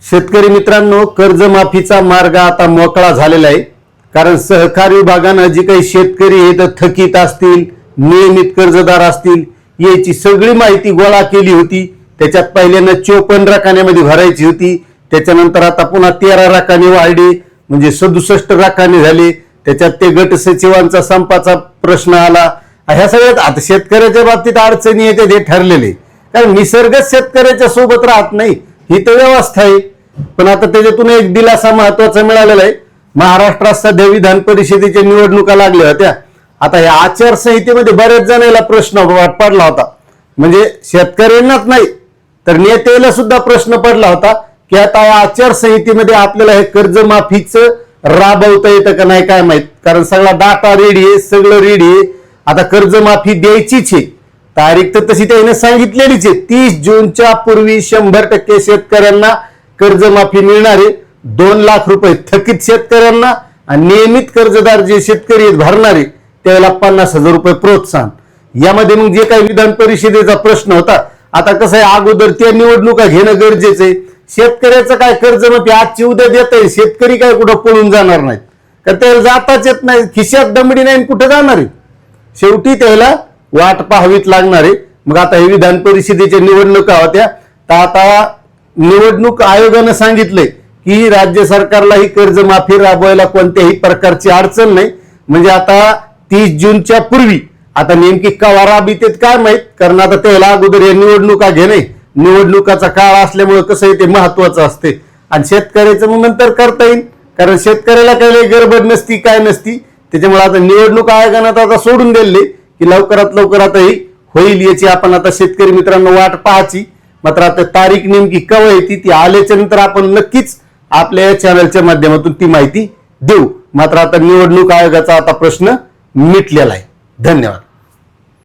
शेतकरी मित्रांनो, कर्जमाफीचा मार्ग आता मोकळा झालेला आहे। कारण सहकार विभागाने जी काही शेतकरी आहेत थकीत असतील, नियमित कर्जदार असतील, याची सगळी माहिती गोळा केली होती। त्याच्यात पहिल्यांदा 54 रकान्यामध्ये भरायची होती, त्याच्यानंतर आता पुन्हा 13 रकाने वाढली, म्हणजे 67 रकाने झाले। त्याच्यात ते गट सचिवांचा संपाचा प्रश्न आला। ह्या सगळ्यात आता शेतकऱ्याच्या बाबतीत अडचणी येते हे ठरलेले, कारण निसर्गच शेतकऱ्याच्या सोबत राहत नाही, ही तर व्यवस्था आहे। पण आता त्याच्यातून एक दिलासा महत्वाचा मिळालेला आहे। महाराष्ट्रात सध्या विधान परिषदेच्या निवडणुका लागल्या होत्या। आता या आचारसंहितेमध्ये बऱ्याच जणांना प्रश्न पडला होता, म्हणजे शेतकऱ्यांनाच नाही तर नेत्याला सुद्धा प्रश्न पडला होता की आता या आचारसंहितेमध्ये आपल्याला हे कर्जमाफीचं राबवता येतं का नाही काय माहित। कारण सगळा डाटा रेडी आहे, सगळं रेडी आहे। आता कर्जमाफी द्यायचीच आहे, तारीख तर तशी त्याने सांगितलेलीच आहे। 30 जूनच्या पूर्वी 100% शेतकऱ्यांना कर्जमाफी मिळणार आहे। 2 लाख रुपये थकीत शेतकऱ्यांना आणि नियमित कर्जदार जे शेतकरी भरणारे त्याला 50,000 रुपये प्रोत्साहन। यामध्ये मग जे काही विधान परिषदेचा प्रश्न होता, आता कसं आहे अगोदर त्या निवडणुका घेणं गरजेचं आहे। शेतकऱ्याचं काय कर्जमाफी आजची उद्या देत आहे, शेतकरी काय कुठं पळून जाणार नाहीत, कारण त्याला जाताच येत नाही, खिशात दमडी नाही, कुठं जाणार आहे, शेवटी त्याला वाट पाहावीच लागणार आहे। मग आता हे विधान परिषदेच्या निवडणुका होत्या, तर आता निवडणूक आयोगानं सांगितलंय की राज्य सरकारला ही कर्जमाफी राबवायला कोणत्याही प्रकारची अडचण नाही। म्हणजे आता 30 जूनच्या पूर्वी आता नेमकी कवा राबीतेत काय माहित, कारण आता त्याला अगोदर या निवडणुका घेणे, निवडणुकाचा काळ असल्यामुळे कसं आहे ते महत्वाचं असते। आणि शेतकऱ्याचं मग नंतर करता येईल, कारण शेतकऱ्याला काही गडबड नसती काय नसती। त्याच्यामुळे आता निवडणूक आयोगानं आता सोडून दिले की लवकरात लवकर आता ही होईल, याची आपण आता शेतकरी मित्रांनो वाट पाहायची। मात्र आता तारीख नेमकी केव्हा येते ती आल्याच्या नंतर आपण नक्कीच आपल्या या चॅनलच्या माध्यमातून ती माहिती देऊ। मात्र आता निवडणूक आयोगाचा आता प्रश्न मिटलेला आहे। धन्यवाद।